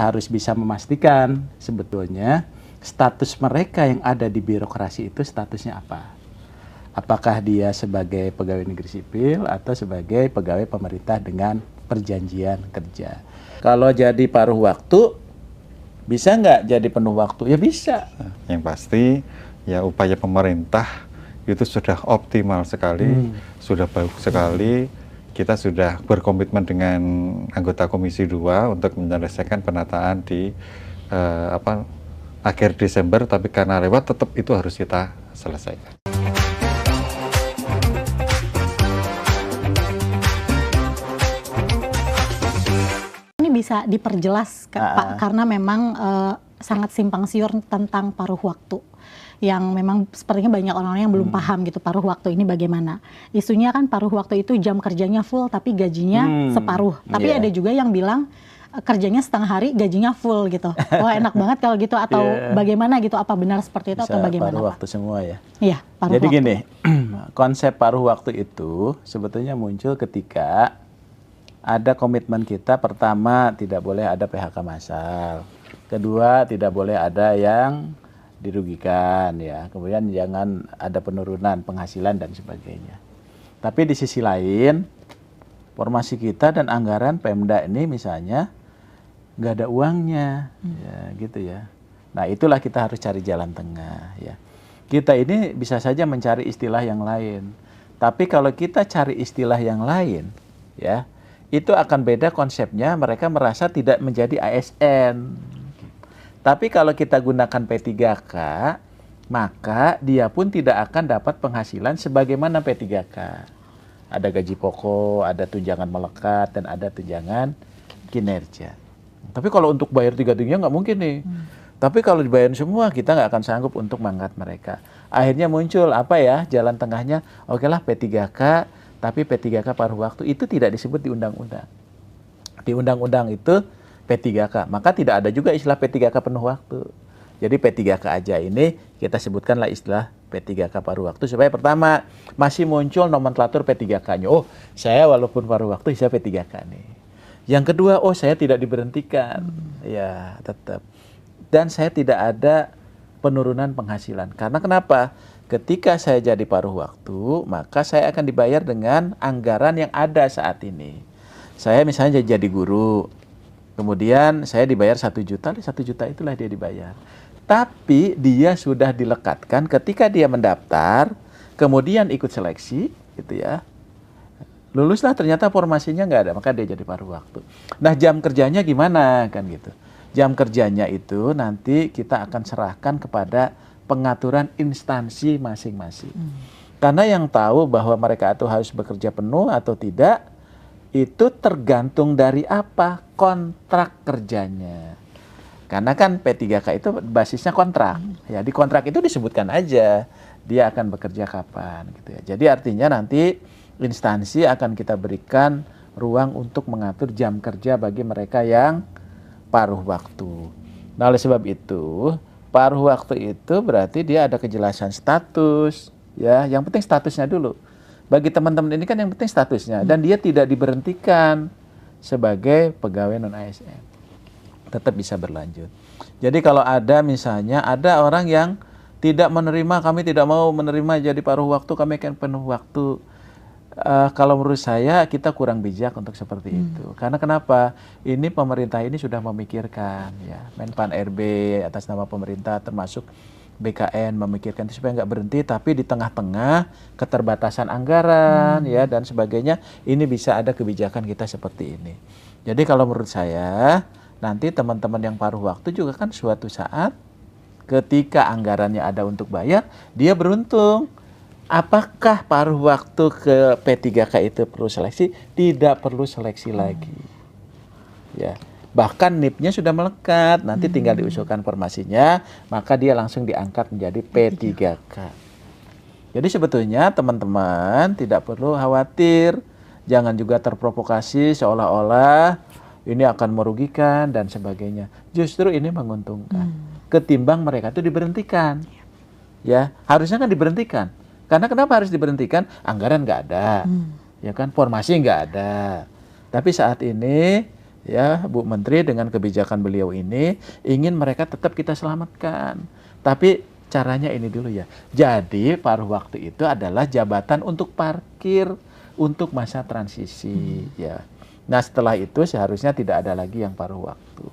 harus bisa memastikan sebetulnya status mereka yang ada di birokrasi itu statusnya apa. Apakah dia sebagai pegawai negeri sipil atau sebagai pegawai pemerintah dengan perjanjian kerja. Kalau jadi paruh waktu, bisa nggak jadi penuh waktu? Ya bisa. Yang pasti ya upaya pemerintah itu sudah optimal sekali, sudah bagus sekali. Kita sudah berkomitmen dengan anggota Komisi 2 untuk menyelesaikan penataan di akhir Desember, tapi karena lewat tetap itu harus kita selesaikan. Ini bisa diperjelas Pak, karena memang sangat simpang siur tentang paruh waktu. Yang memang sepertinya banyak orang-orang yang belum paham gitu paruh waktu ini bagaimana. Isunya kan paruh waktu itu jam kerjanya full tapi gajinya separuh. Tapi ada juga yang bilang kerjanya setengah hari gajinya full gitu. Wah enak banget kalau gitu, atau bagaimana gitu, apa benar seperti itu? Bisa atau bagaimana paruh Pak? Waktu semua ya? Iya, paruh Jadi waktu. gini, konsep paruh waktu itu sebetulnya muncul ketika ada komitmen kita, pertama tidak boleh ada PHK massal. Kedua, tidak boleh ada yang dirugikan ya. Kemudian jangan ada penurunan penghasilan dan sebagainya. Tapi di sisi lain, formasi kita dan anggaran Pemda ini misalnya nggak ada uangnya, ya gitu ya. Nah itulah kita harus cari jalan tengah ya. Kita ini bisa saja mencari istilah yang lain. Tapi kalau kita cari istilah yang lain, ya itu akan beda konsepnya. Mereka merasa tidak menjadi ASN. Tapi kalau kita gunakan P3K, maka dia pun tidak akan dapat penghasilan sebagaimana P3K. Ada gaji pokok, ada tunjangan melekat, dan ada tunjangan kinerja. Tapi kalau untuk bayar tiga-tiganya nggak mungkin nih. Tapi kalau dibayar semua, kita nggak akan sanggup untuk mengangkat mereka. Akhirnya muncul apa ya, jalan tengahnya, oke lah P3K, tapi P3K paruh waktu itu tidak disebut di undang-undang. Di undang-undang itu P3K, maka tidak ada juga istilah P3K penuh waktu. Jadi P3K aja ini kita sebutkanlah istilah P3K paruh waktu supaya pertama masih muncul nomenklatur P3K-nya. Oh, saya walaupun paruh waktu saya P3K nih. Yang kedua, oh saya tidak diberhentikan. Ya, tetap. Dan saya tidak ada penurunan penghasilan. Karena kenapa? Ketika saya jadi paruh waktu, maka saya akan dibayar dengan anggaran yang ada saat ini. Saya misalnya jadi guru, kemudian saya dibayar 1 juta, 1 juta itulah dia dibayar. Tapi dia sudah dilekatkan ketika dia mendaftar, kemudian ikut seleksi, gitu ya. Luluslah ternyata formasinya nggak ada, maka dia jadi paruh waktu. Nah jam kerjanya gimana kan gitu. Jam kerjanya itu nanti kita akan serahkan kepada pengaturan instansi masing-masing. Karena yang tahu bahwa mereka itu harus bekerja penuh atau tidak, itu tergantung dari apa? Kontrak kerjanya. Karena kan P3K itu basisnya kontrak. Ya, di kontrak itu disebutkan aja dia akan bekerja kapan gitu ya. Jadi artinya nanti instansi akan kita berikan ruang untuk mengatur jam kerja bagi mereka yang paruh waktu. Nah, oleh sebab itu, paruh waktu itu berarti dia ada kejelasan status ya. Yang penting statusnya dulu. Bagi teman-teman ini kan yang penting statusnya, dan dia tidak diberhentikan sebagai pegawai non-ASN, tetap bisa berlanjut. Jadi kalau ada misalnya ada orang yang tidak menerima, kami tidak mau menerima jadi paruh waktu, kami akan penuh waktu. Kalau menurut saya kita kurang bijak untuk seperti itu. Karena kenapa? Ini pemerintah ini sudah memikirkan ya, Menpan RB atas nama pemerintah termasuk BKN memikirkan itu supaya nggak berhenti, tapi di tengah-tengah keterbatasan anggaran ya dan sebagainya, ini bisa ada kebijakan kita seperti ini. Jadi kalau menurut saya nanti teman-teman yang paruh waktu juga kan suatu saat ketika anggarannya ada untuk bayar, dia beruntung. Apakah paruh waktu ke P3K itu perlu seleksi? Tidak perlu seleksi lagi. Ya. Bahkan NIP-nya sudah melekat, nanti tinggal diusulkan formasinya, maka dia langsung diangkat menjadi P3K. Jadi sebetulnya teman-teman tidak perlu khawatir, jangan juga terprovokasi seolah-olah ini akan merugikan dan sebagainya. Justru ini menguntungkan. Ketimbang mereka itu diberhentikan. Ya, harusnya kan diberhentikan. Karena kenapa harus diberhentikan? Anggaran nggak ada, ya kan, formasi nggak ada. Tapi saat ini ya Bu Menteri dengan kebijakan beliau ini ingin mereka tetap kita selamatkan. Tapi caranya ini dulu ya. Jadi paruh waktu itu adalah jabatan untuk parkir untuk masa transisi ya. Nah setelah itu seharusnya tidak ada lagi yang paruh waktu.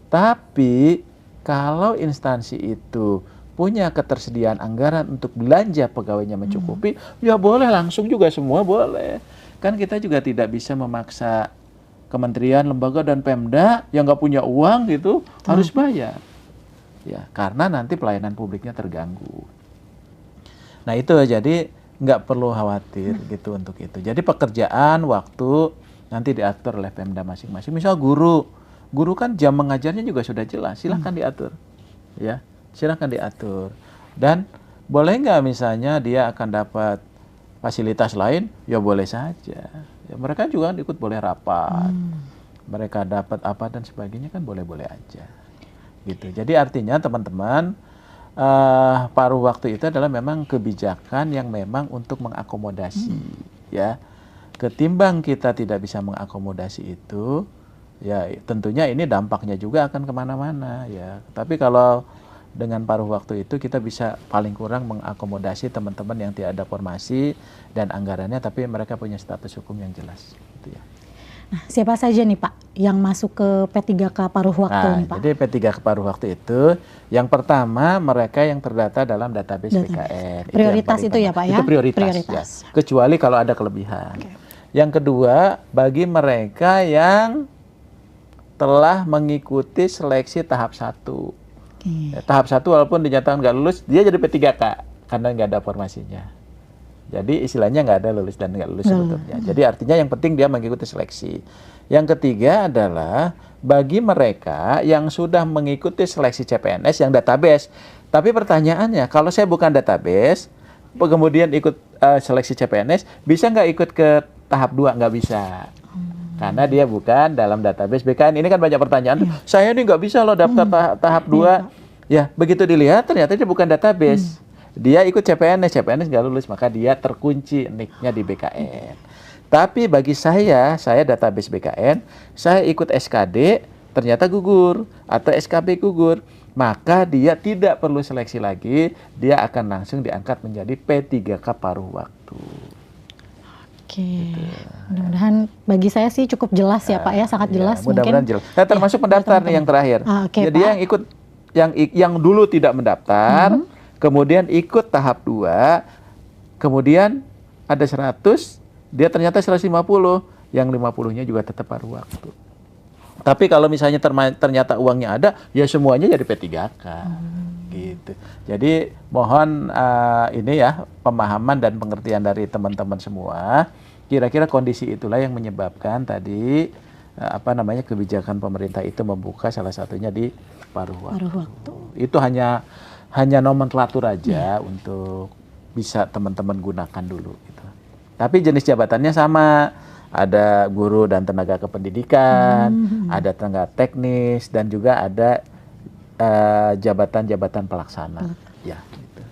Tapi kalau instansi itu punya ketersediaan anggaran untuk belanja pegawainya mencukupi, ya boleh langsung juga semua boleh. Kan kita juga tidak bisa memaksa kementerian, lembaga, dan Pemda yang nggak punya uang gitu harus bayar. Ya, karena nanti pelayanan publiknya terganggu. Nah itu jadi nggak perlu khawatir gitu untuk itu. Jadi pekerjaan, waktu nanti diatur oleh Pemda masing-masing. Misal guru kan jam mengajarnya juga sudah jelas, silahkan diatur. Ya, silahkan diatur. Dan boleh nggak misalnya dia akan dapat fasilitas lain? Ya boleh saja. Ya, mereka juga ikut boleh rapat, mereka dapat apa dan sebagainya kan boleh-boleh aja, gitu. Jadi artinya teman-teman paruh waktu itu adalah memang kebijakan yang memang untuk mengakomodasi, ya. Ketimbang kita tidak bisa mengakomodasi itu, ya tentunya ini dampaknya juga akan kemana-mana, ya. Tapi kalau dengan paruh waktu itu kita bisa paling kurang mengakomodasi teman-teman yang tidak ada formasi dan anggarannya, tapi mereka punya status hukum yang jelas. Gitu ya. Nah, siapa saja nih Pak yang masuk ke P3K paruh waktu nih Pak? Jadi P3K paruh waktu itu, yang pertama mereka yang terdata dalam database BKN. Prioritas itu ya Pak ya? Itu prioritas. Ya. Kecuali kalau ada kelebihan. Yang kedua, bagi mereka yang telah mengikuti seleksi tahap 1. Ya, tahap 1 walaupun dinyatakan nggak lulus, dia jadi P3K karena nggak ada formasinya. Jadi istilahnya nggak ada lulus dan nggak lulus sebetulnya. Jadi artinya yang penting dia mengikuti seleksi. Yang ketiga adalah bagi mereka yang sudah mengikuti seleksi CPNS yang database. Tapi pertanyaannya, kalau saya bukan database, kemudian ikut seleksi CPNS, bisa nggak ikut ke tahap 2? Nggak bisa. Karena dia bukan dalam database BKN. Ini kan banyak pertanyaan. Saya ini nggak bisa loh daftar tahap 2. Ya, begitu dilihat ternyata dia bukan database. Dia ikut CPNS nggak lulus, maka dia terkunci NIK-nya di BKN. Tapi bagi saya database BKN, saya ikut SKD, ternyata gugur, atau SKB gugur. Maka dia tidak perlu seleksi lagi, dia akan langsung diangkat menjadi P3K paruh waktu. Oke, mudah-mudahan bagi saya sih cukup jelas ya Pak ya, sangat jelas. Mudah-mudahan jelas. Nah, termasuk pendaftar nih yang terakhir. Jadi yang ikut, yang dulu tidak mendaftar, kemudian ikut tahap 2, kemudian ada 100, dia ternyata 150, yang 50-nya juga tetap paruh waktu. Tapi kalau misalnya ternyata uangnya ada, ya semuanya jadi P3K. Gitu. Jadi mohon ini ya pemahaman dan pengertian dari teman-teman semua. Kira-kira kondisi itulah yang menyebabkan tadi kebijakan pemerintah itu membuka salah satunya di paruh waktu. Itu hanya nomenklatur aja untuk bisa teman-teman gunakan dulu. Gitu. Tapi jenis jabatannya sama. Ada guru dan tenaga kependidikan, ada tenaga teknis, dan juga ada jabatan-jabatan pelaksana. Ya, gitu.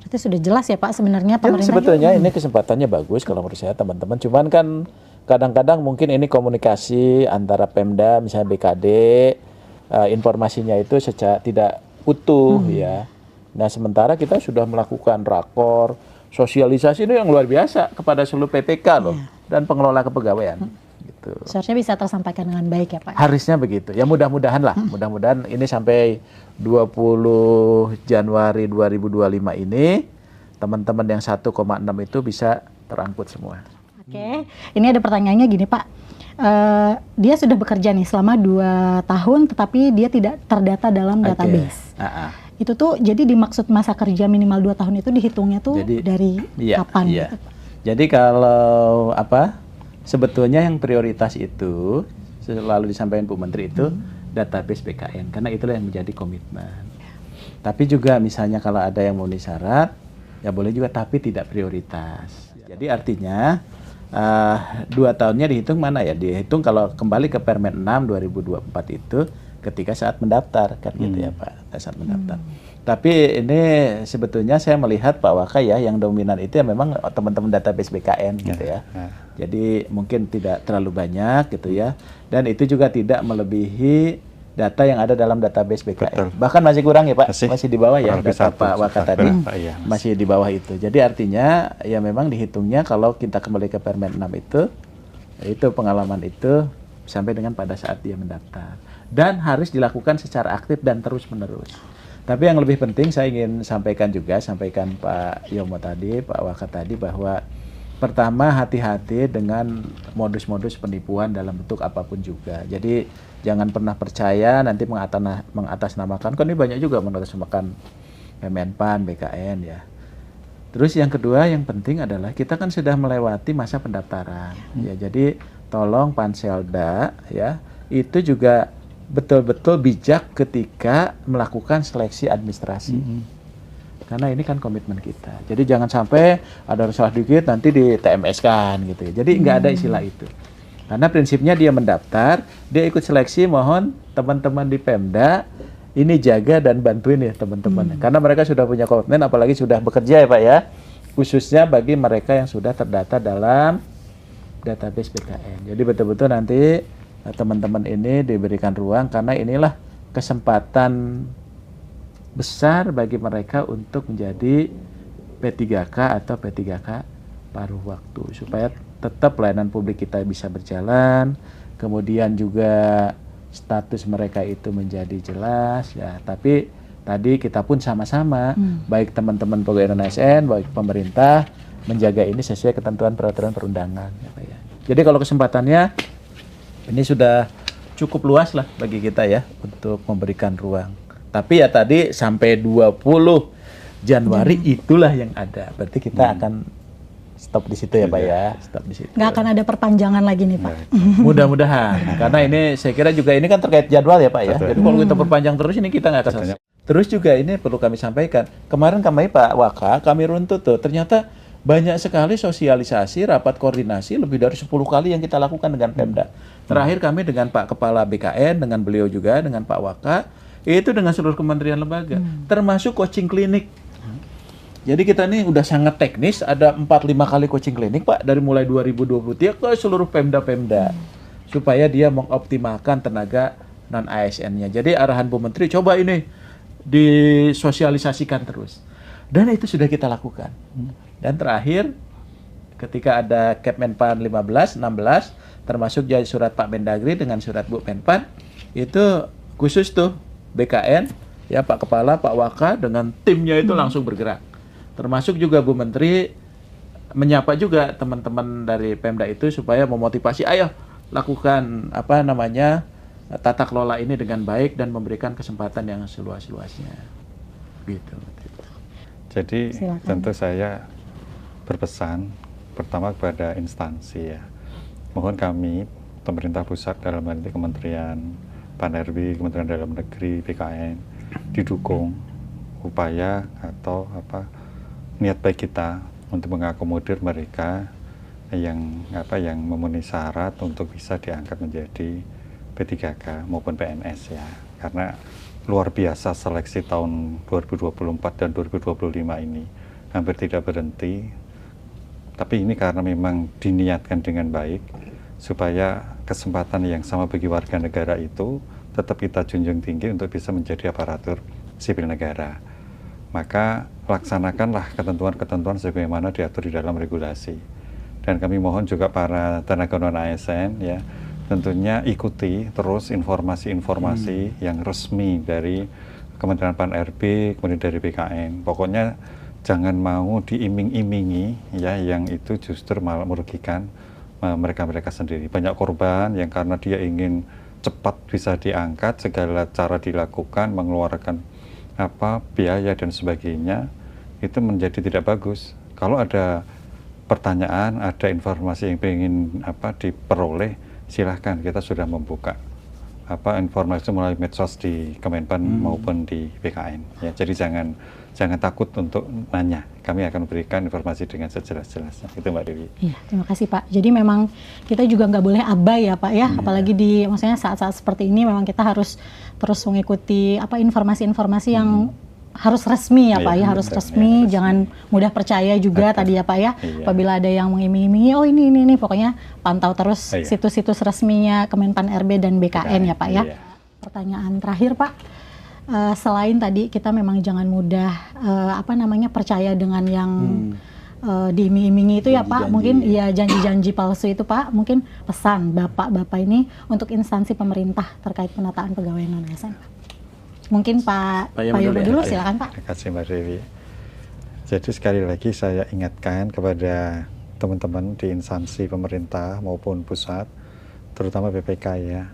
Berarti sudah jelas ya Pak sebenarnya pemerintah. Sebetulnya ini kesempatannya bagus kalau menurut saya teman-teman. Cuman kan kadang-kadang mungkin ini komunikasi antara Pemda, misalnya BKD, informasinya itu secara tidak utuh ya. Nah sementara kita sudah melakukan rakor, sosialisasi ini yang luar biasa kepada seluruh PPK loh dan pengelola kepegawaian. Gitu. Seharusnya bisa tersampaikan dengan baik ya Pak. Harusnya begitu. Ya mudah-mudahan lah. Mudah-mudahan ini sampai 20 Januari 2025 ini teman-teman yang 1,6 itu bisa terangkut semua. Oke. Ini ada pertanyaannya gini Pak. Dia sudah bekerja nih selama 2 tahun tetapi dia tidak terdata dalam database. Itu tuh jadi dimaksud masa kerja minimal 2 tahun itu dihitungnya tuh dari kapan? Iya. Gitu, jadi kalau sebetulnya yang prioritas itu selalu disampaikan Bu Menteri itu database BKN karena itulah yang menjadi komitmen. Tapi juga misalnya kalau ada yang memenuhi syarat ya boleh juga tapi tidak prioritas. Jadi artinya 2 tahunnya dihitung mana ya? Dihitung kalau kembali ke Permen 6 2024 itu ketika saat mendaftar kan gitu ya Pak, saat mendaftar. Tapi ini sebetulnya saya melihat Pak Waka ya, yang dominan itu ya memang teman-teman database BKN gitu ya. Jadi mungkin tidak terlalu banyak gitu ya. Dan itu juga tidak melebihi data yang ada dalam database BKN. Betul. Bahkan masih kurang ya Pak, masih di bawah ya data Pak Waka tadi. Masih di bawah itu. Jadi artinya ya memang dihitungnya kalau kita kembali ke Permen 6 itu pengalaman itu sampai dengan pada saat dia mendaftar. Dan harus dilakukan secara aktif dan terus-menerus. Tapi yang lebih penting saya ingin sampaikan Pak Yomo tadi, Pak Waka tadi, bahwa pertama hati-hati dengan modus-modus penipuan dalam bentuk apapun juga. Jadi jangan pernah percaya nanti mengatasnamakan, kan ini banyak juga mengatasnamakan Kemenpan, BKN ya. Terus yang kedua yang penting adalah kita kan sudah melewati masa pendaftaran. Ya, jadi tolong Panselda ya, itu juga betul-betul bijak ketika melakukan seleksi administrasi. Karena ini kan komitmen kita. Jadi jangan sampai ada salah dikit nanti di TMS kan gitu ya. Jadi nggak ada istilah itu. Karena prinsipnya dia mendaftar, dia ikut seleksi, mohon teman-teman di Pemda ini jaga dan bantuin ya teman-teman. Karena mereka sudah punya komitmen, apalagi sudah bekerja ya Pak ya. Khususnya bagi mereka yang sudah terdata dalam database BKN. Jadi betul-betul nanti teman-teman ini diberikan ruang, karena inilah kesempatan besar bagi mereka untuk menjadi P3K atau P3K paruh waktu, supaya tetap pelayanan publik kita bisa berjalan, kemudian juga status mereka itu menjadi jelas ya. Tapi tadi kita pun sama-sama, baik teman-teman pegawai ASN, baik pemerintah, menjaga ini sesuai ketentuan peraturan perundangan ya Pak ya. Jadi kalau kesempatannya ini sudah cukup luas lah bagi kita ya untuk memberikan ruang. Tapi ya tadi sampai 20 Januari itulah yang ada. Berarti kita akan stop di situ ya Pak ya. Stop di situ. Nggak akan ada perpanjangan lagi nih Pak. Mudah-mudahan. Karena ini saya kira juga ini kan terkait jadwal ya Pak ya. Jadi kalau kita perpanjang terus ini kita nggak akan selesai. Terus juga ini perlu kami sampaikan. Kemarin Pak Waka, kami runtut tuh. Ternyata banyak sekali sosialisasi, rapat koordinasi, lebih dari 10 kali yang kita lakukan dengan Pemda. Terakhir kami dengan Pak Kepala BKN, dengan beliau juga, dengan Pak Waka, itu dengan seluruh kementerian lembaga, termasuk coaching klinik. Jadi kita ini udah sangat teknis, ada 4-5 kali coaching klinik Pak, dari mulai 2023 ke seluruh Pemda-Pemda, supaya dia mengoptimalkan tenaga non-ASN-nya. Jadi arahan Bu Menteri, coba ini disosialisasikan terus. Dan itu sudah kita lakukan. Dan terakhir, ketika ada Kepmenpan 15, 16, termasuk jadi surat Pak Mendagri dengan surat Bu Menpan, itu khusus tuh BKN, ya Pak Kepala, Pak Waka dengan timnya itu langsung bergerak. Termasuk juga Bu Menteri menyapa juga teman-teman dari Pemda itu supaya memotivasi, ayo lakukan tata kelola ini dengan baik dan memberikan kesempatan yang seluas-luasnya. Gitu. Jadi tentu saya berpesan pertama kepada instansi ya. Mohon kami pemerintah pusat dalam hal ini Kementerian Pan-RB, Kementerian Dalam Negeri, BKN didukung upaya atau niat baik kita untuk mengakomodir mereka yang memenuhi syarat untuk bisa diangkat menjadi P3K maupun PNS ya. Karena luar biasa seleksi tahun 2024 dan 2025 ini hampir tidak berhenti. Tapi ini karena memang diniatkan dengan baik supaya kesempatan yang sama bagi warga negara itu tetap kita junjung tinggi untuk bisa menjadi aparatur sipil negara. Maka laksanakanlah ketentuan-ketentuan sebagaimana diatur di dalam regulasi. Dan kami mohon juga para tenaga non-ASN ya, tentunya ikuti terus informasi-informasi yang resmi dari Kementerian Pan-RB, kemudian dari BKN. Pokoknya jangan mau diiming-imingi ya, yang itu justru malah merugikan mereka-mereka sendiri. Banyak korban yang karena dia ingin cepat bisa diangkat, segala cara dilakukan, mengeluarkan biaya dan sebagainya, itu menjadi tidak bagus. Kalau ada pertanyaan, ada informasi yang ingin diperoleh, silahkan, kita sudah membuka informasi melalui medsos di Kemenpan maupun di BKN ya. Jadi jangan takut untuk nanya, kami akan berikan informasi dengan sejelas-jelasnya. Itu Mbak Dewi. Iya, terima kasih Pak. Jadi memang kita juga nggak boleh abai ya Pak ya, apalagi maksudnya saat-saat seperti ini memang kita harus terus mengikuti informasi-informasi yang harus resmi ya Pak ya, harus betul, resmi, resmi. jangan mudah percaya juga tadi ya Pak ya. Iya. Apabila ada yang mengiming-imingi, oh ini, pokoknya pantau terus Iya. situs-situs resminya Kemenpan RB dan BKN ya Pak ya. Iya. Pertanyaan terakhir Pak, selain tadi kita memang jangan mudah percaya dengan yang diiming-imingi itu ya Pak, Janji-janji. mungkin ya janji-janji palsu itu Pak, mungkin pesan Bapak ini untuk instansi pemerintah terkait penataan pegawai non-ASN. Mungkin Pak Yomo dulu, silakan Pak. Terima kasih Mbak Dewi. Jadi sekali lagi saya ingatkan kepada teman-teman di instansi pemerintah maupun pusat, terutama BPK ya,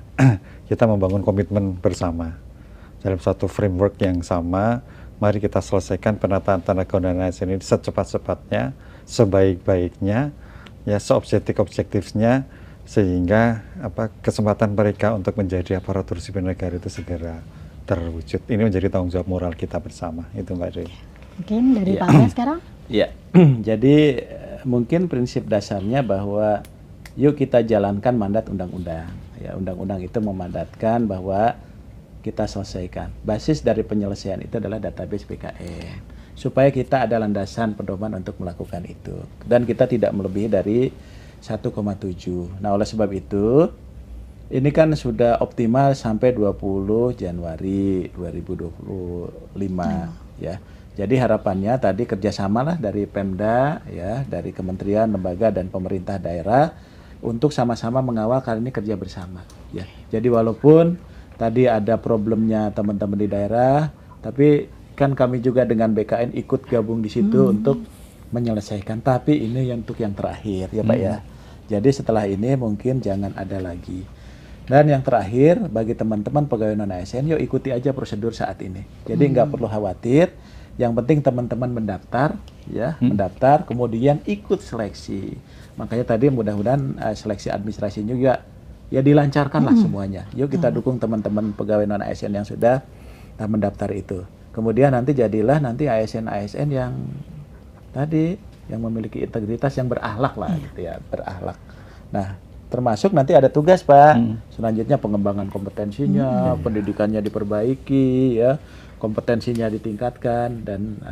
kita membangun komitmen bersama dalam satu framework yang sama. Mari kita selesaikan penataan tenaga non-ASN ini secepat-cepatnya, sebaik-baiknya, ya seobjektif-objektifnya, sehingga kesempatan mereka untuk menjadi aparatur sipil negara itu segera terwujud. Ini menjadi tanggung jawab moral kita bersama. Itu Mbak Dewi. Mungkin dari Pak Abed sekarang? Ya, jadi mungkin prinsip dasarnya bahwa yuk kita jalankan mandat undang-undang. Ya, undang-undang itu memandatkan bahwa kita selesaikan. Basis dari penyelesaian itu adalah database BKN. Supaya kita ada landasan pedoman untuk melakukan itu. Dan kita tidak melebihi dari 1,7. Nah, oleh sebab itu, ini kan sudah optimal sampai 20 Januari 2025 ya. Jadi harapannya tadi kerjasamalah dari Pemda ya, dari kementerian, lembaga dan pemerintah daerah untuk sama-sama mengawal kali ini kerja bersama ya. Jadi walaupun tadi ada problemnya teman-teman di daerah, tapi kan kami juga dengan BKN ikut gabung di situ untuk menyelesaikan. Tapi ini untuk yang terakhir ya Pak ya. Jadi setelah ini mungkin jangan ada lagi. Dan yang terakhir, bagi teman-teman pegawai non-ASN, yuk ikuti aja prosedur saat ini. Jadi nggak perlu khawatir, yang penting teman-teman mendaftar, ya, mendaftar, kemudian ikut seleksi. Makanya tadi mudah-mudahan seleksi administrasi juga ya dilancarkan lah semuanya. Yuk kita dukung teman-teman pegawai non-ASN yang sudah mendaftar itu. Kemudian nanti jadilah nanti ASN-ASN yang tadi, yang memiliki integritas, yang berakhlak lah, gitu ya, berakhlak. Nah, termasuk nanti ada tugas Pak, selanjutnya pengembangan kompetensinya, pendidikannya diperbaiki, ya, kompetensinya ditingkatkan dan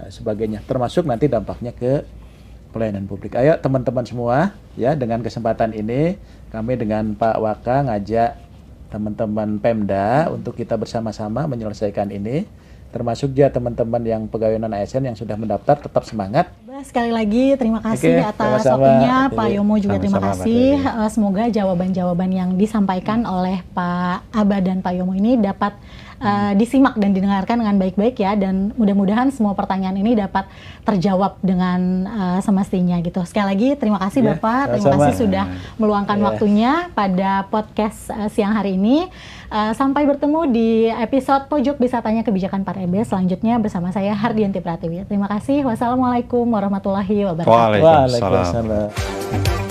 sebagainya. Termasuk nanti dampaknya ke pelayanan publik. Ayo teman-teman semua, ya, dengan kesempatan ini kami dengan Pak Waka ngajak teman-teman Pemda untuk kita bersama-sama menyelesaikan ini. Termasuk juga teman-teman yang pegawai non-ASN yang sudah mendaftar, tetap semangat. Sekali lagi terima kasih atas sama-sama. waktunya Pak Yomo juga terima Sama-sama, kasih. Semoga jawaban-jawaban yang disampaikan oleh Pak Aba dan Pak Yomo ini dapat disimak dan didengarkan dengan baik-baik ya, dan mudah-mudahan semua pertanyaan ini dapat terjawab dengan semestinya gitu. Sekali lagi terima kasih Ya, Bapak, terima sama-sama. kasih sudah meluangkan waktunya pada podcast siang hari ini. Sampai bertemu di episode Pojok Bisa Tanya Kebijakan Pak RB selanjutnya bersama saya Hardianti Pratiwi. Terima kasih. Wassalamualaikum warahmatullahi wabarakatuh. Waalaikumsalam. Waalaikumsalam.